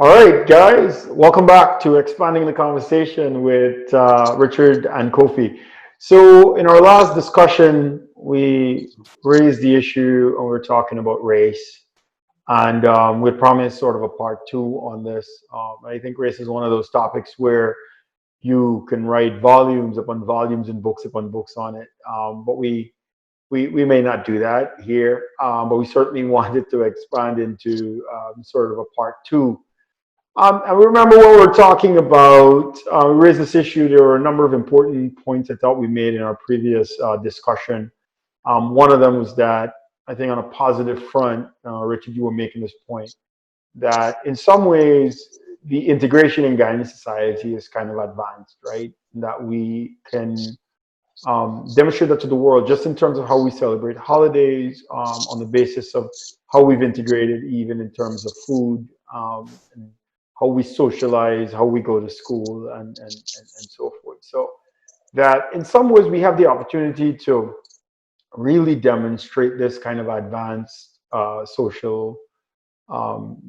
All right, guys, welcome back to Expanding the Conversation with Richard and Kofi. So, in our last discussion, we raised the issue and we are talking about race. And we promised sort of a part two on this. I think race is one of those topics where you can write volumes upon volumes and books upon books on it. But we may not do that here, but we certainly wanted to expand into sort of a part two. I remember when we were talking about, we raised this issue. There were a number of important points I thought we made in our previous discussion. One of them was that I think on a positive front, Richard, you were making this point that in some ways the integration in Ghanaian society is kind of advanced, right? That we can demonstrate that to the world just in terms of how we celebrate holidays, on the basis of how we've integrated, even in terms of food, and how we socialize, how we go to school, and so forth. So that in some ways we have the opportunity to really demonstrate this kind of advanced social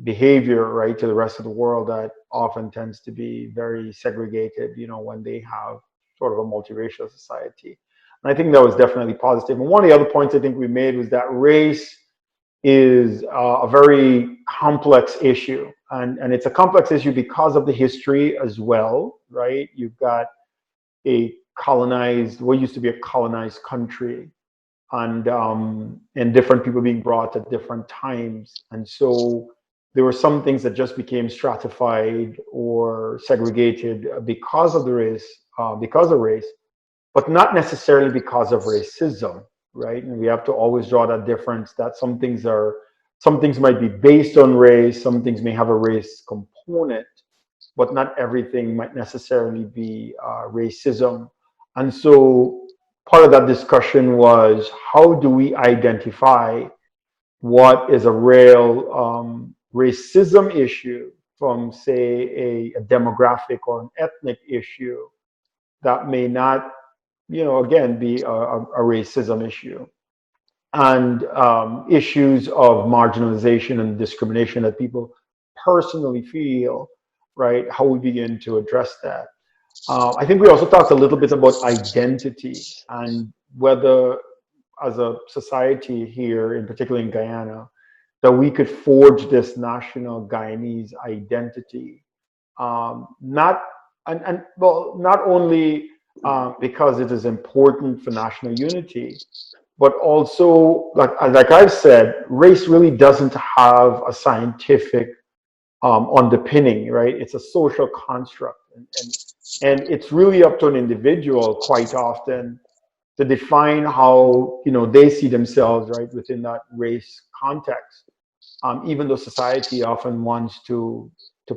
behavior, right, to the rest of the world that often tends to be very segregated, when they have sort of a multiracial society. And I think that was definitely positive. And one of the other points I think we made was that race is a very complex issue. And it's a complex issue because of the history as well, right? You've got a colonized, what used to be a colonized country, and different people being brought at different times. And so there were some things that just became stratified or segregated because of race, but not necessarily because of racism, right? And we have to always draw that difference that some things might be based on race, some things may have a race component, but not everything might necessarily be racism. And so part of that discussion was how do we identify what is a real racism issue from, say, a demographic or an ethnic issue that may not, again, be a racism issue, and issues of marginalization and discrimination that people personally feel, right? How we begin to address that. I think we also talked a little bit about identity and whether, as a society here, in particular in Guyana, that we could forge this national Guyanese identity. Not and well, not only because it is important for national unity, but also, like I've said, race really doesn't have a scientific underpinning, right? It's a social construct, and it's really up to an individual quite often to define how they see themselves, right, within that race context. Even though society often wants to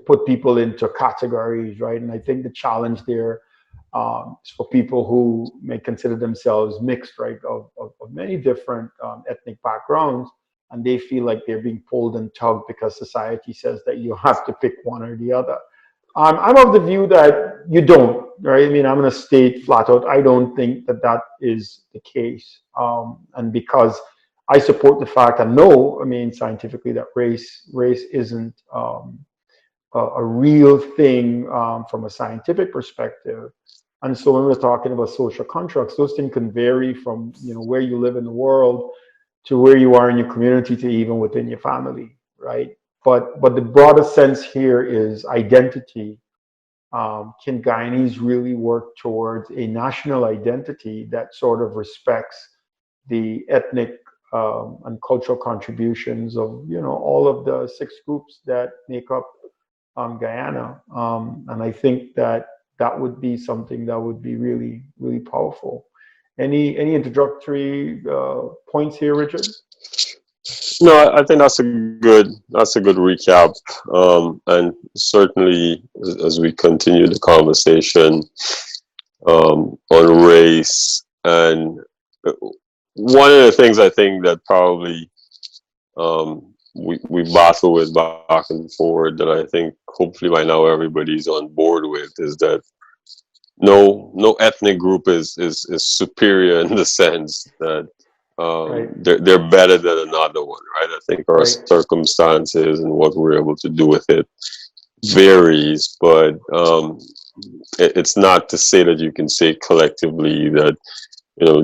put people into categories, right? And I think the challenge there is for people who may consider themselves mixed, right, of many different ethnic backgrounds, and they feel like they're being pulled and tugged because society says that you have to pick one or the other. I'm of the view that you don't, right? I mean, I'm going to state flat out, I don't think that that is the case. And because I support the fact, and know, I mean, scientifically, that race isn't a real thing from a scientific perspective. And so when we're talking about social constructs, those things can vary from where you live in the world to where you are in your community to even within your family, right? But the broader sense here is identity. Can Guyanese really work towards a national identity that sort of respects the ethnic and cultural contributions of all of the six groups that make up Guyana? And I think that that would be something that would be really, really powerful. Any introductory points here, Richard? No, I think that's a good recap, and certainly as we continue the conversation on race, and one of the things I think that probably we battle with back and forward, that I think hopefully by now everybody's on board with, is that no ethnic group is superior in the sense that Right, they're better than another one, right? I think our right, circumstances and what we're able to do with it varies, but it's not to say that you can say collectively that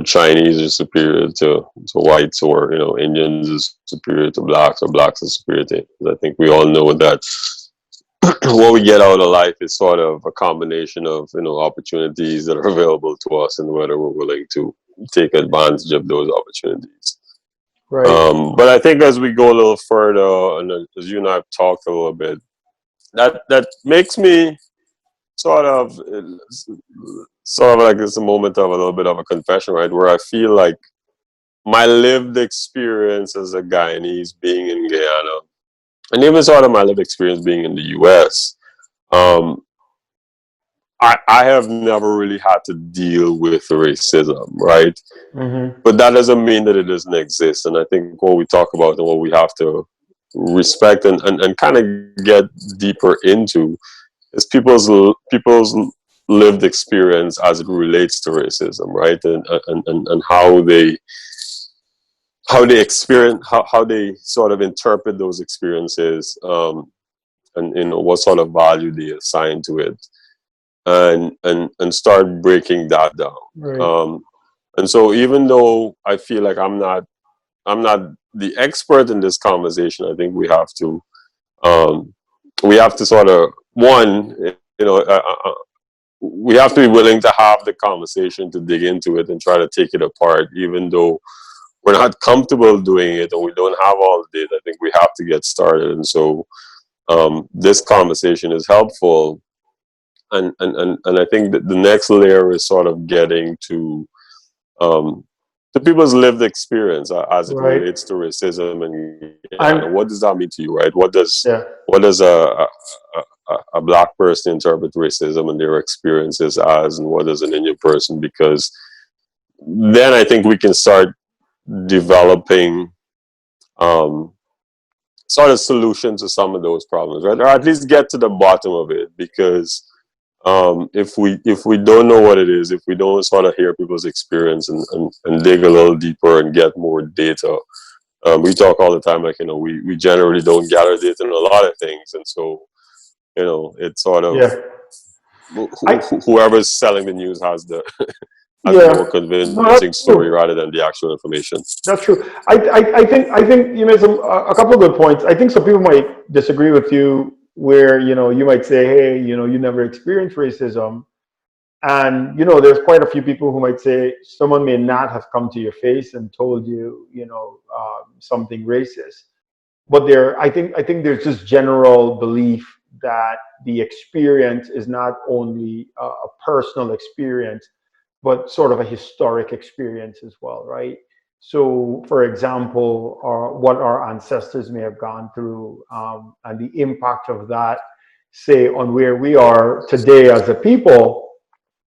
Chinese are superior to whites, or Indians are superior to blacks, or blacks are superior to Indians. I think we all know that what we get out of life is sort of a combination of opportunities that are available to us, and whether we're willing to take advantage of those opportunities. Right. But I think as we go a little further, and as you and I have talked a little bit, that makes me sort of like it's a moment of a little bit of a confession, right? Where I feel like my lived experience as a Guyanese being in Guyana, and even sort of my lived experience being in the US, um, I have never really had to deal with racism, right? Mm-hmm. But that doesn't mean that it doesn't exist. And I think what we talk about and what we have to respect and kind of get deeper into is people's lived experience as it relates to racism, right? And how they experience, how they sort of interpret those experiences, and what sort of value they assign to it, and start breaking that down. Right. um, and so even though I feel like I'm not the expert in this conversation, I think um, we have to sort of, one, we have to be willing to have the conversation, to dig into it and try to take it apart, even though we're not comfortable doing it and we don't have all the data. I think we have to get started. And so this conversation is helpful. And I think that the next layer is sort of getting um, to people's lived experience as it Right. relates to racism and And what does that mean to you, right? yeah. What does a black person interpret racism and their experiences as, and what does an Indian person? Because then I think we can start developing um, sort of solutions to some of those problems, right? Or at least get to the bottom of it. Because if we don't know what it is, if we don't sort of hear people's experience and dig a little deeper and get more data, we talk all the time like we generally don't gather data on a lot of things, and so it's sort of Yeah. I whoever's selling the news has the more yeah. No, convincing that's story true. rather than the actual information. That's true. I think you made a couple of good points. I think some people might disagree with you where you might say, hey, you never experienced racism. And there's quite a few people who might say someone may not have come to your face and told you, something racist. But I think there's just general belief that the experience is not only a personal experience, but sort of a historic experience as well, right? So, for example, what our ancestors may have gone through, and the impact of that, say, on where we are today as a people.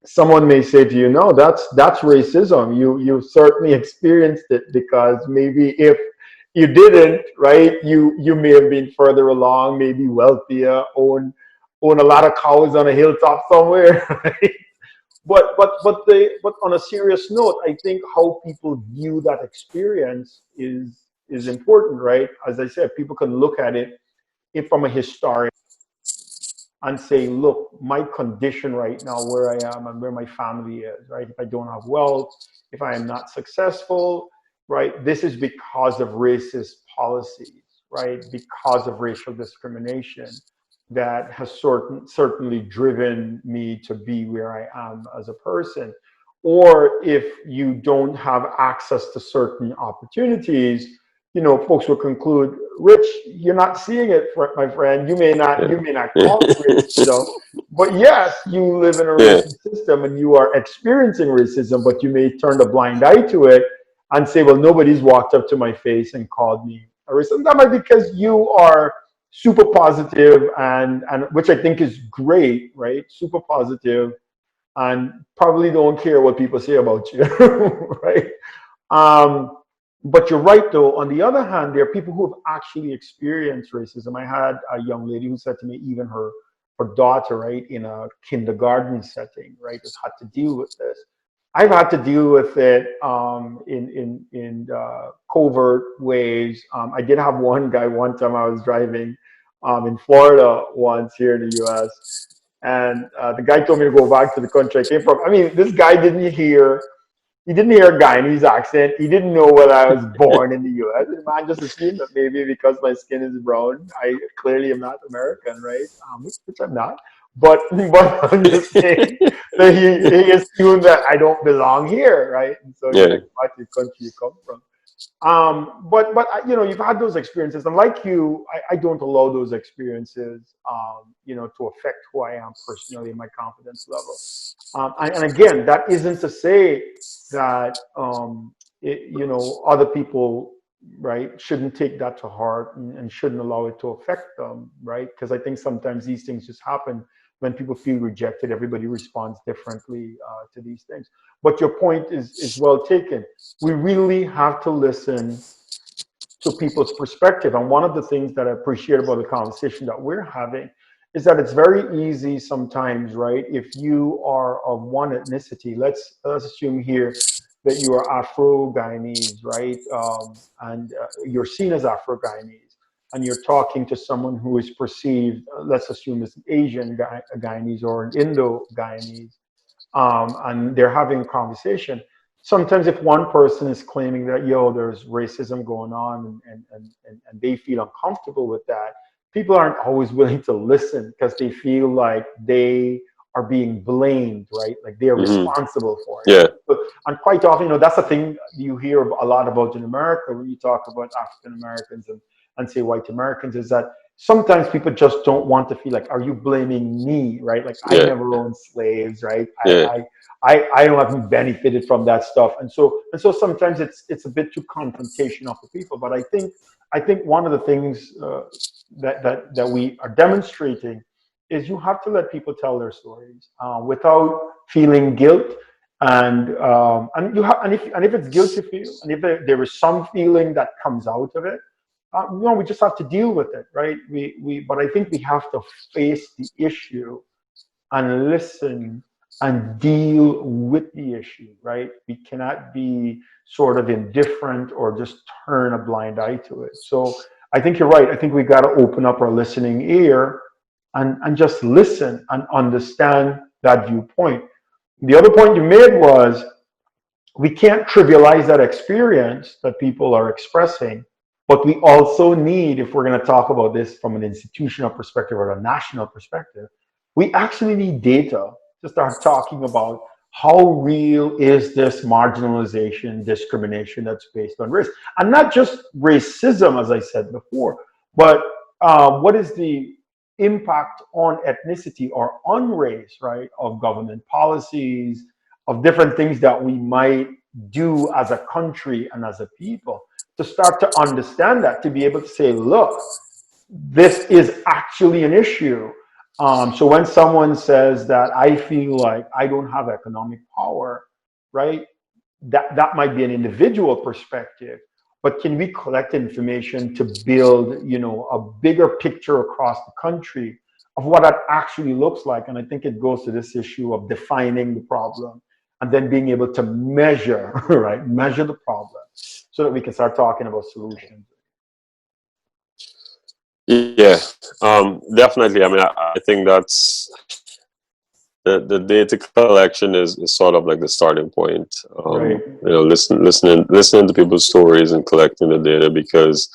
Someone may say to you, no, that's racism. You certainly experienced it, because maybe if you didn't, right, you may have been further along, maybe wealthier, own a lot of cows on a hilltop somewhere. Right? But on a serious note, I think how people view that experience is important, right? As I said, people can look at it if from a historic and say, look, my condition right now, where I am and where my family is, right? If I don't have wealth, if I am not successful, right? This is because of racist policies, right? Because of racial discrimination that has certainly driven me to be where I am as a person. Or if you don't have access to certain opportunities, folks will conclude, Rich, you're not seeing it, my friend. You may not, Yeah. you may not call it racism, but yes, you live in a Yeah. racist system and you are experiencing racism, but you may turn a blind eye to it and say, well, nobody's walked up to my face and called me a racist. That might be because you are super positive and which I think is great, right? Super positive and probably don't care what people say about you, right? Um, but you're right, though. On the other hand, there are people who have actually experienced racism. I had a young lady who said to me, even her daughter, right, in a kindergarten setting, right, has had to deal with this. I've had to deal with it in covert ways. I did have one guy one time I was driving. in Florida once here in the U.S. And the guy told me to go back to the country I came from. I mean, this guy he didn't hear a Guyanese accent. He didn't know whether I was born in the U.S. The man just assumed that maybe because my skin is brown, I clearly am not American, right? Which I'm not. But I'm just saying that he assumed that I don't belong here, right? And so he's Yeah. like, "What the country you come from?" But you've had those experiences, and like you, I don't allow those experiences, to affect who I am personally and my confidence level. And again, that isn't to say that other people, right, shouldn't take that to heart and shouldn't allow it to affect them, right? Because I think sometimes these things just happen when people feel rejected. Everybody responds differently to these things. But your point is well taken. We really have to listen to people's perspective. And one of the things that I appreciate about the conversation that we're having is that it's very easy sometimes, right? If you are of one ethnicity, let's assume here that you are Afro-Guyanese, right? And you're seen as Afro-Guyanese, and you're talking to someone who is perceived, let's assume it's an Asian Guyanese or an Indo-Guyanese, and they're having a conversation. Sometimes if one person is claiming that, there's racism going on, and they feel uncomfortable with that, people aren't always willing to listen because they feel like they are being blamed, right? Like they're Hmm. responsible for it. Yeah. And quite often, that's a thing you hear a lot about in America when you talk about African Americans and say white Americans, is that sometimes people just don't want to feel like, are you blaming me, right? Like I Yeah. never owned slaves, right? Yeah. I don't haven't benefited from that stuff, and so sometimes it's a bit too confrontational for people. But I think one of the things that we are demonstrating is you have to let people tell their stories without feeling guilt, and if it's guilt you feel, and if there is some feeling that comes out of it, we just have to deal with it, right? But I think we have to face the issue and listen and deal with the issue, right? We cannot be sort of indifferent or just turn a blind eye to it. So I think you're right. I think we got to open up our listening ear and just listen and understand that viewpoint. The other point you made was we can't trivialize that experience that people are expressing, but we also need, if we're going to talk about this from an institutional perspective or a national perspective, we actually need data to start talking about how real is this marginalization, discrimination that's based on race. And not just racism, as I said before, but what is the impact on ethnicity or on race, right, of government policies, of different things that we might do as a country and as a people, to start to understand that, to be able to say, look, this is actually an issue. So when someone says that I feel like I don't have economic power, right, that might be an individual perspective, but can we collect information to build, a bigger picture across the country of what that actually looks like? And I think it goes to this issue of defining the problem and then being able to measure, right, measure the problem so that we can start talking about solutions. Yeah. Definitely. I mean, I think that's the data collection is sort of like the starting point. Right. Listening to people's stories and collecting the data, because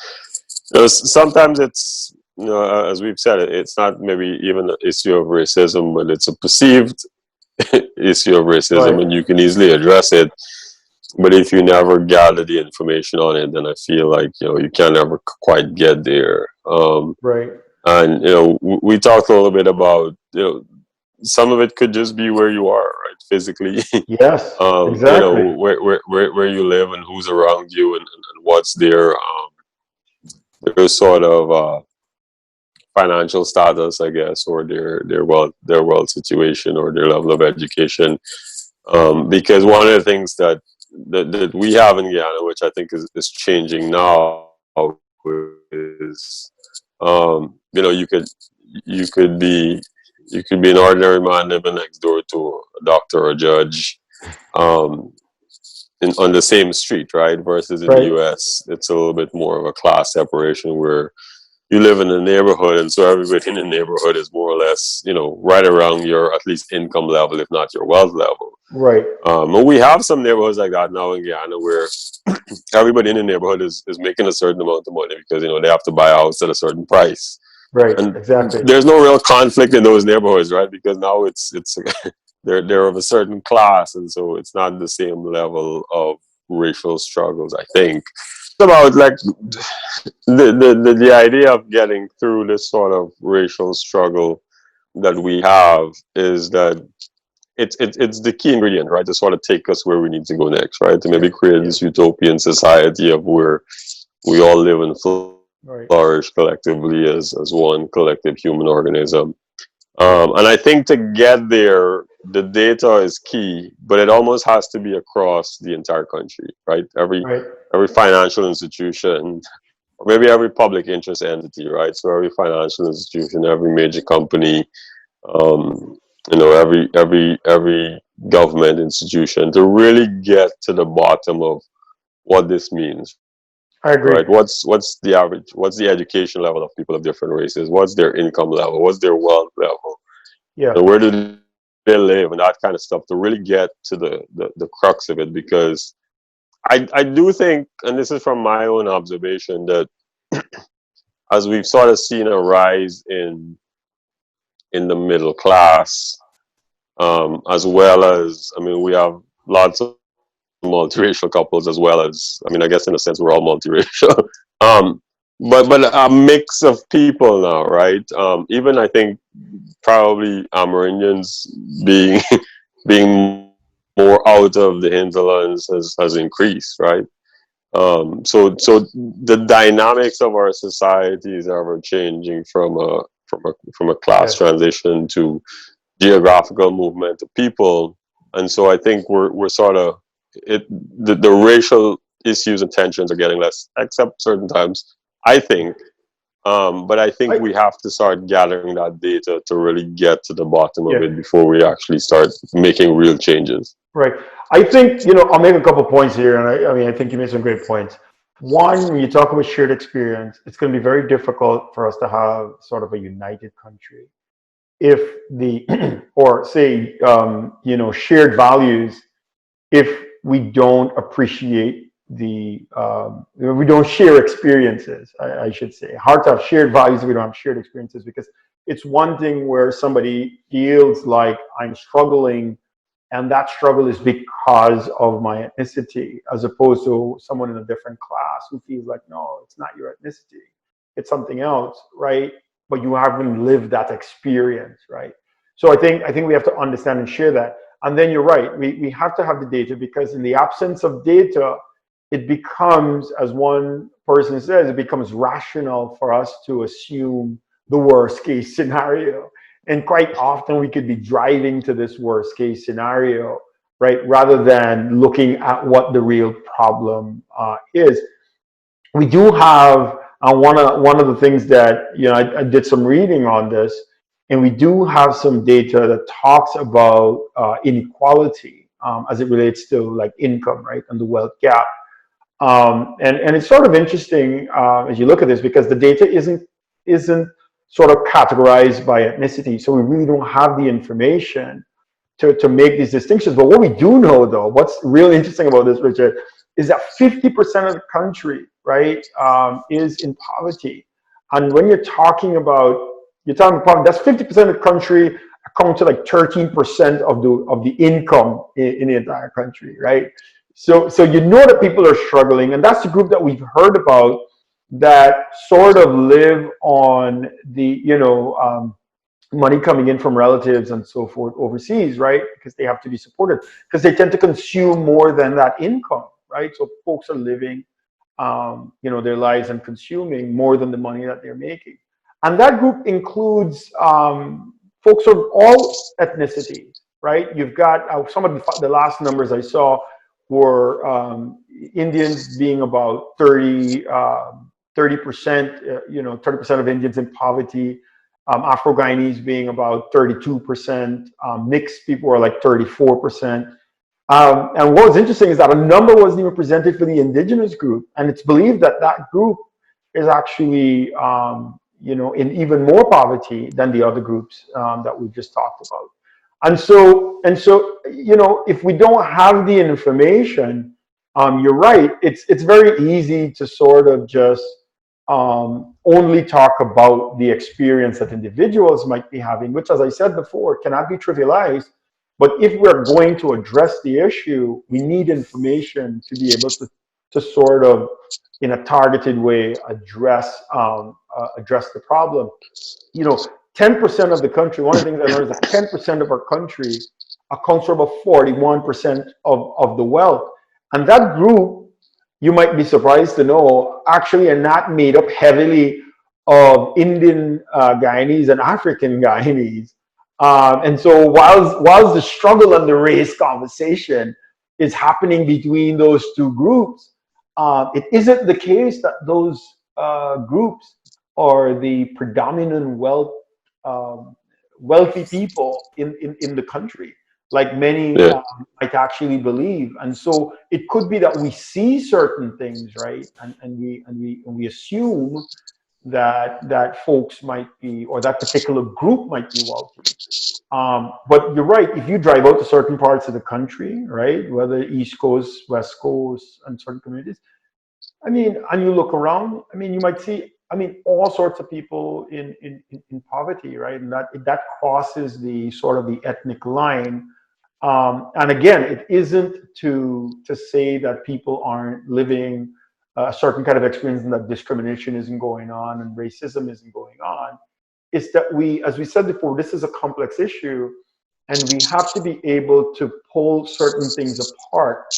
sometimes it's, as we've said, it's not maybe even an issue of racism, but it's a perceived issue of racism, Right. and you can easily address it. But if you never gather the information on it, then I feel like you can never quite get there. Right. And we talked a little bit about some of it could just be where you are, right, physically. Yes, exactly. Where you live and who's around you, and what's their sort of financial status, I guess, or their wealth situation, or their level of education. Because one of the things that we have in Guyana, which I think is changing now, is you could be an ordinary man living next door to a doctor or a judge, um, on the same street, right? Versus in the Right. U.S., it's a little bit more of a class separation, where you live in a neighborhood, and so everybody in the neighborhood is more or less, right around your at least income level, if not your wealth level. Right. And we have some neighborhoods like that now in Guyana where everybody in the neighborhood is making a certain amount of money because they have to buy a house at a certain price. Right. And Exactly. there's no real conflict in those neighborhoods, right? Because now it's they're of a certain class, and so it's not the same level of racial struggles, I think. It's about like the idea of getting through this sort of racial struggle that we have is that it's the key ingredient, right, to sort of take us where we need to go next, right? To maybe create this utopian society of where we all live and flourish collectively as one collective human organism. And I think to get there, the data is key, but it almost has to be across the entire country, right? Every financial institution, or maybe every public interest entity, right? So every financial institution, every major company, every government institution, to really get to the bottom of what this means, I right? agree. What's the average? What's the education level of people of different races? What's their income level? What's their wealth level? Yeah. And where do they live, and that kind of stuff, to really get to the crux of it. Because I do think, and this is from my own observation, that as we've sort of seen a rise in the middle class, as well as, I mean, we have lots of multiracial couples, as well as, I mean, I guess in a sense we're all multiracial. um, but a mix of people now, right? Even I think probably Amerindians being being more out of the hinterlands has increased, right? So the dynamics of our society is ever changing from a class transition to geographical movement of people. And so I think we're sort of the racial issues and tensions are getting less, except certain times, I think. But I think we have to start gathering that data to really get to the bottom of it before we actually start making real changes. Right. I think, I'll make a couple points here. And I mean, I think you made some great points. One, when you talk about shared experience, it's going to be very difficult for us to have sort of a united country if or say, shared values, if we don't appreciate we don't share experiences, I should say. Hard to have shared values if we don't have shared experiences, because it's one thing where somebody feels like I'm struggling, and that struggle is because of my ethnicity, as opposed to someone in a different class who feels like, no, it's not your ethnicity, it's something else, right? But you haven't lived that experience, right? So I think we have to understand and share that. And then you're right, we have to have the data, because in the absence of data, it becomes, as one person says, it becomes rational for us to assume the worst case scenario. And quite often we could be driving to this worst case scenario, right? Rather than looking at what the real problem is. We do have one of the things that, I did some reading on this, and we do have some data that talks about inequality as it relates to like income, right, and the wealth gap. And it's sort of interesting as you look at this, because the data isn't sort of categorized by ethnicity, so we really don't have the information to make these distinctions. But what we do know, though, what's really interesting about this, Richard, is that 50% of the country, right, is in poverty. And when you're talking about, that's 50% of the country, account to like 13% of the income in the entire country, right? So you know that people are struggling, and that's the group that we've heard about that sort of live on the money coming in from relatives and so forth overseas, right? Because they have to be supported, because they tend to consume more than that income, right? So folks are living, their lives and consuming more than the money that they're making. And that group includes folks of all ethnicities, right? You've got some of the last numbers I saw were Indians being about 30%, 30% of Indians in poverty. Afro-Guyanese being about 32%, mixed people are like 34%. And what was interesting is that a number wasn't even presented for the indigenous group. And it's believed that that group is actually in even more poverty than the other groups that we just talked about. And so, if we don't have the information, you're right. It's very easy to sort of just only talk about the experience that individuals might be having, which, as I said before, cannot be trivialized. But if we're going to address the issue, we need information to be able to sort of, in a targeted way, address the problem. 10% of the country, one of the things I learned is that 10% of our country accounts for about 41% of the wealth. And that group, you might be surprised to know, actually are not made up heavily of Indian Guyanese and African Guyanese. And so whilst the struggle and the race conversation is happening between those two groups, it isn't the case that those groups are the predominant wealthy people in the country, like many Yeah. might actually believe. And so it could be that we see certain things, right, and we assume that folks might be, or that particular group might be wealthy. But you're right. If you drive out to certain parts of the country, right, whether East Coast, West Coast, and certain communities, and you look around, you might see, all sorts of people in poverty, right? And that crosses the sort of the ethnic line. And again, it isn't to say that people aren't living a certain kind of experience and that discrimination isn't going on and racism isn't going on. It's that as we said before, this is a complex issue, and we have to be able to pull certain things apart.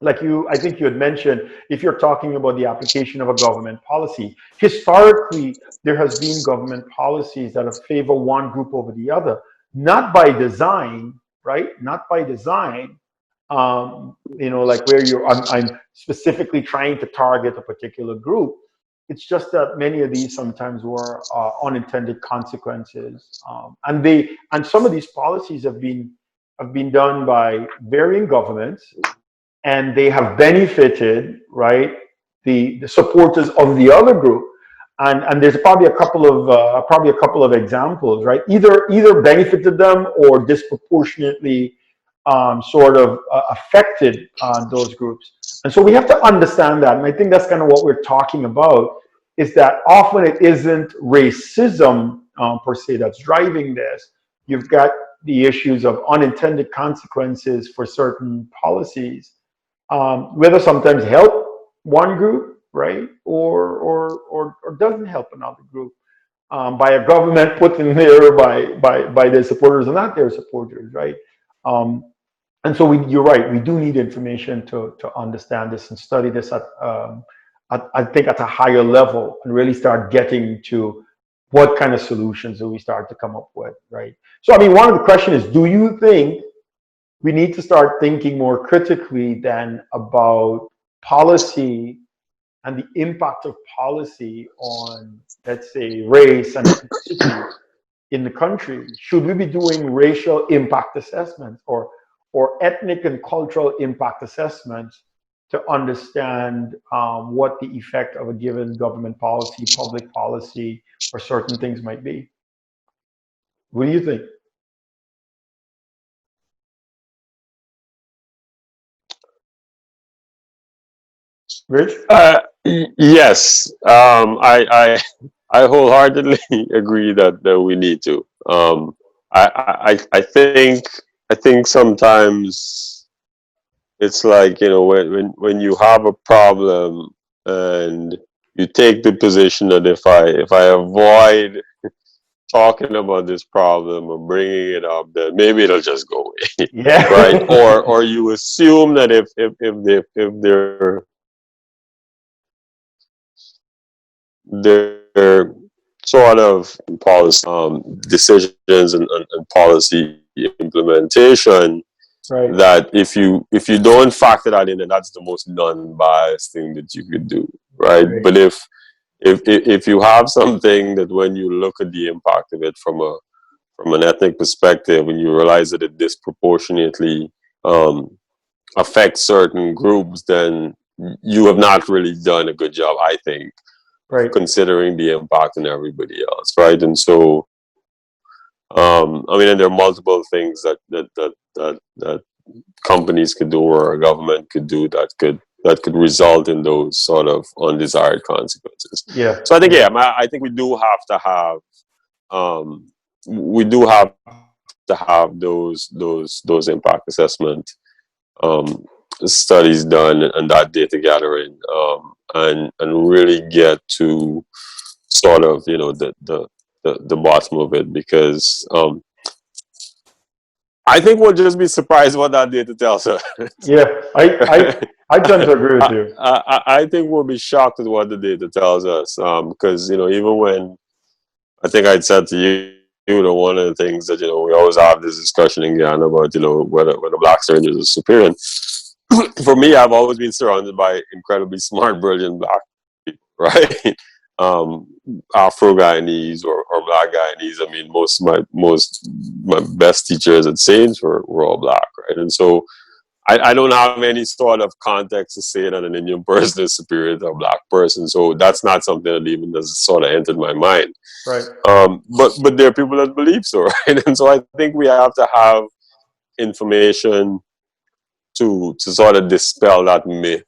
Like I think you had mentioned, if you're talking about the application of a government policy, historically, there has been government policies that have favored one group over the other, not by design, right? Not by design, like where I'm specifically trying to target a particular group. It's just that many of these sometimes were unintended consequences, and some of these policies have been done by varying governments, and they have benefited, right, the supporters of the other group. And there's probably a couple of examples, right? Either benefited them or disproportionately sort of affected those groups. And so we have to understand that. And I think that's kind of what we're talking about, is that often it isn't racism per se that's driving this. You've got the issues of unintended consequences for certain policies, whether sometimes help one group, right, or doesn't help another group, by a government put in there by their supporters and not their supporters, right? And so you're right. We do need information to understand this and study this I think at a higher level, and really start getting to what kind of solutions do we start to come up with, right? So one of the questions is, do you think we need to start thinking more critically then about policy and the impact of policy on, let's say, race and ethnicity in the country? Should we be doing racial impact assessments or ethnic and cultural impact assessments to understand what the effect of a given government policy, public policy, or certain things might be? What do you think, Rich? Yes. I wholeheartedly agree that we need to. I think sometimes it's like, when you have a problem and you take the position that if I avoid talking about this problem or bringing it up, then maybe it'll just go away, right? Yeah. Or you assume that if they're sort of policy decisions and policy implementation, Right. that if you don't factor that in, then that's the most non-biased thing that you could do, right? Right. But if you have something that, when you look at the impact of it from an ethnic perspective, and you realize that it disproportionately affects certain groups, then you have not really done a good job, I think, Right. considering the impact on everybody else, right? And so, I mean, and there are multiple things that companies could do or a government could do that could result in those sort of undesired consequences. Yeah. So I think, Yeah. yeah, I think um, we do have to have those impact assessment um, studies done and that data gathering, and really get to sort of, you know, the bottom of it, because I think we'll just be surprised what that data tells us. Yeah. I tend to agree with I, you. I think we'll be shocked at what the data tells us, because, you know, even when I think I'd said to you know, one of the things that, you know, we always have this discussion in Guyana about, you know, whether black strangers are superior. And for me, I've always been surrounded by incredibly smart, brilliant black people, right? um, Afro Guyanese or Black Guyanese. I mean, my best teachers at Saints were all black, right? And so I don't have any sort of context to say that an Indian person is superior to a black person. So that's not something that even has sort of entered my mind. Right. But there are people that believe so, right? And so I think we have to have information to sort of dispel that myth,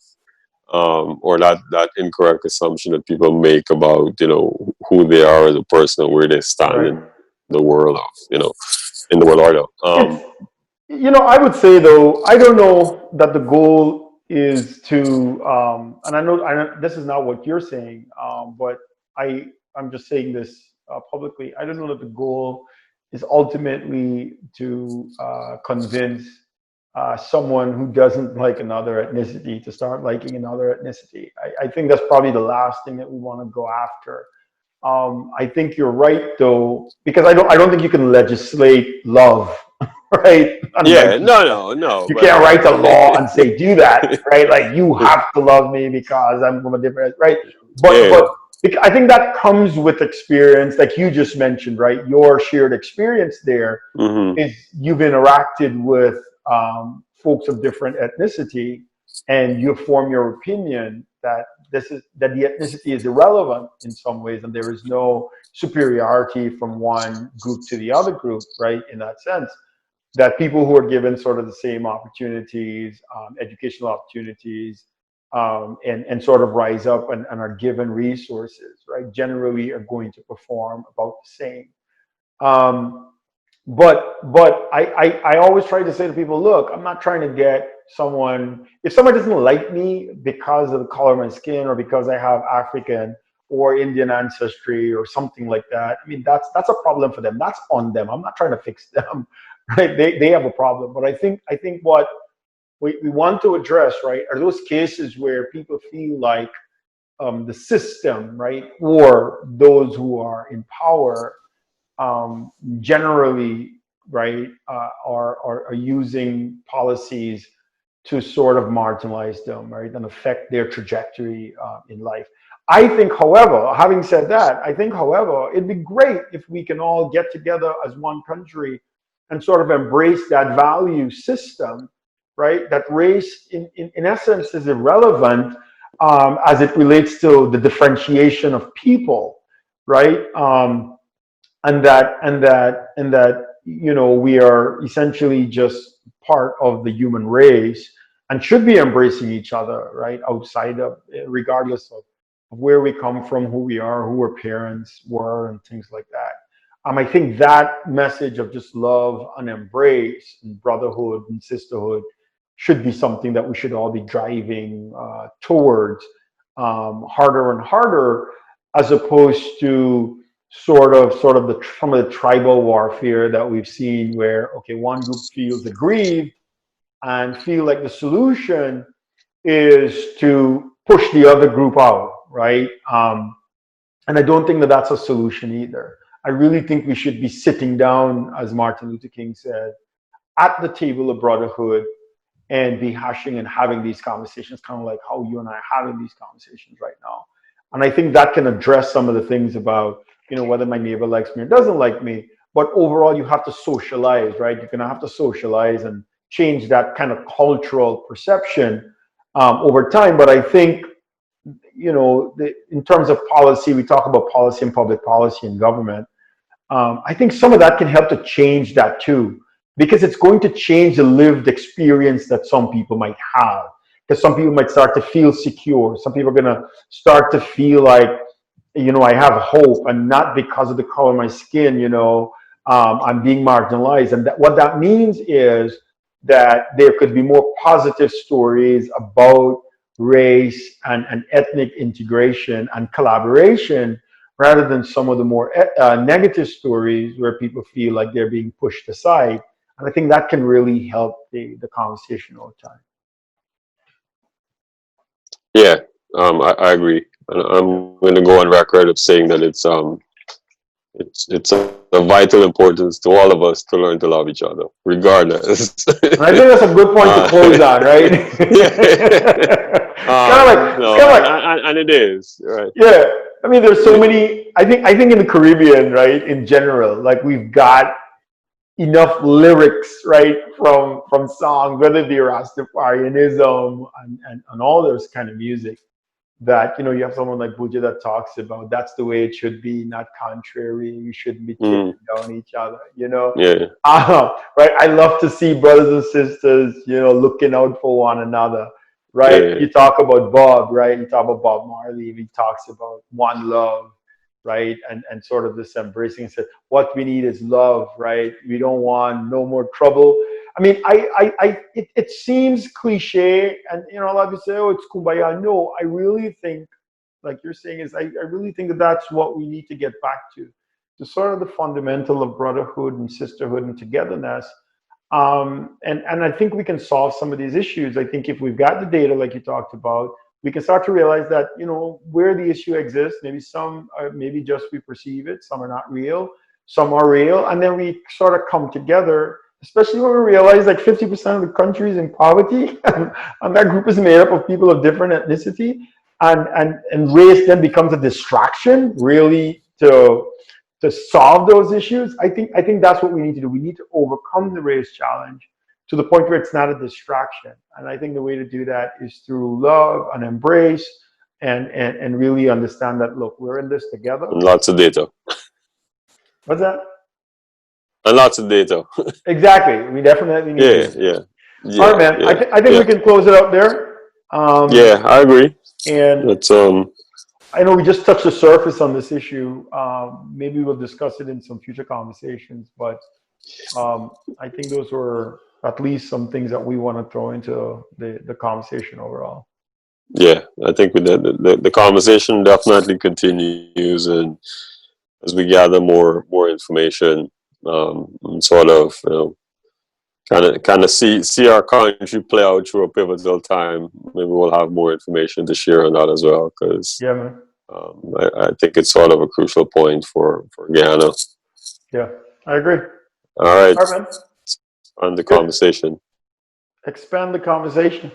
or that incorrect assumption that people make about, you know, who they are as a person and where they stand Right. in the world of, you know, in the world order. It's, I would say though, I don't know that the goal is to, and I know this is not what you're saying, but I'm just saying this publicly. I don't know that the goal is ultimately to convince someone who doesn't like another ethnicity to start liking another ethnicity. I think that's probably the last thing that we want to go after. I think you're right though, because I don't think you can legislate love, right? Yeah, Unlike no, you but can't write a law and it, say do that, right? Like you have to love me because I'm from a different, right? But yeah, I think that comes with experience, like you just mentioned, right? Your shared experience there mm-hmm, is you've interacted with folks of different ethnicity, and you form your opinion that that the ethnicity is irrelevant in some ways, and there is no superiority from one group to the other group, right? In that sense, that people who are given sort of the same opportunities, educational opportunities, and sort of rise up and are given resources, right, generally are going to perform about the same. Um, but I always try to say to people, look, I'm not trying to get someone, if someone doesn't like me because of the color of my skin or because I have African or Indian ancestry or something like that, I mean, that's a problem for them. That's on them. I'm not trying to fix them, right? They have a problem. But I think what we want to address, right, are those cases where people feel like the system, right, or those who are in power generally, right, are using policies to sort of marginalize them, right, and affect their trajectory in life. I think, however, having said that, I think, however, it'd be great if we can all get together as one country and sort of embrace that value system, right? That race, in essence, is irrelevant as it relates to the differentiation of people, right? And that we are essentially just part of the human race and should be embracing each other, right, outside of, regardless of where we come from, who we are, who our parents were, and things like that. I think that message of just love and embrace and brotherhood and sisterhood should be something that we should all be driving towards, harder and harder, as opposed to sort of some of the tribal warfare that we've seen, where, okay, one group feels aggrieved and feel like the solution is to push the other group out, right? And I don't think that that's a solution either. I really think we should be sitting down, as Martin Luther King said, at the table of brotherhood, and be hashing and having these conversations, kind of like how you and I are having these conversations right now. And I think that can address some of the things about, whether my neighbor likes me or doesn't like me. But overall, you have to socialize, right? You're going to have to socialize and change that kind of cultural perception over time. But I think in terms of policy, we talk about policy and public policy and government. I think some of that can help to change that too, because it's going to change the lived experience that some people might have. Because some people might start to feel secure. Some people are going to start to feel like, I have hope, and not because of the color of my skin, I'm being marginalized. And what that means is that there could be more positive stories about race and ethnic integration and collaboration, rather than some of the more negative stories where people feel like they're being pushed aside. And I think that can really help the conversation over time. Yeah, I agree. And I'm going to go on record of saying that it's a vital importance to all of us to learn to love each other, regardless. And I think that's a good point to close on, right? Yeah. It's kind of like, and it is right. yeah. I mean, there's so many. I think in the Caribbean, right, in general, like we've got enough lyrics, right, from songs, whether it be Rastafarianism and all those kind of music, that you have someone like Buja that talks about that's the way it should be, not contrary. We shouldn't be taking down each other. Yeah. Right. I love to see brothers and sisters, looking out for one another. Right. Yeah. You talk about Bob, right? You talk about Bob Marley. He talks about one love, right? And sort of this embracing. Said what we need is love, right? We don't want no more trouble. I mean, it seems cliche, and a lot of people say, "Oh, it's kumbaya." No, I really think, like you're saying, is I really think that that's what we need to get back to sort of the fundamental of brotherhood and sisterhood and togetherness. And I think we can solve some of these issues. I think if we've got the data, like you talked about, we can start to realize that where the issue exists, maybe some are, maybe just we perceive it, some are not real, some are real, and then we sort of come together. Especially when we realize like 50% of the country is in poverty, and that group is made up of people of different ethnicity, and race then becomes a distraction, really, to solve those issues. I think that's what we need to do. We need to overcome the race challenge to the point where it's not a distraction. And I think the way to do that is through love and embrace, and really understand that, look, we're in this together. And lots of data. What's that? And lots of data. Exactly. We definitely need Yeah, to. yeah. All right, man. Yeah, I think we can close it up there. yeah, I agree. And That's I know we just touched the surface on this issue. Maybe we'll discuss it in some future conversations, but I think those were at least some things that we want to throw into the conversation overall. yeah. I think the conversation definitely continues, and as we gather more information, and sort of kind of see our country play out through a pivotal time. Maybe we'll have more information to share on that as well, because Yeah, man. I think it's sort of a crucial point for Guyana. Yeah, I agree. All right, All right, man. on the Good. conversation. Expand the conversation.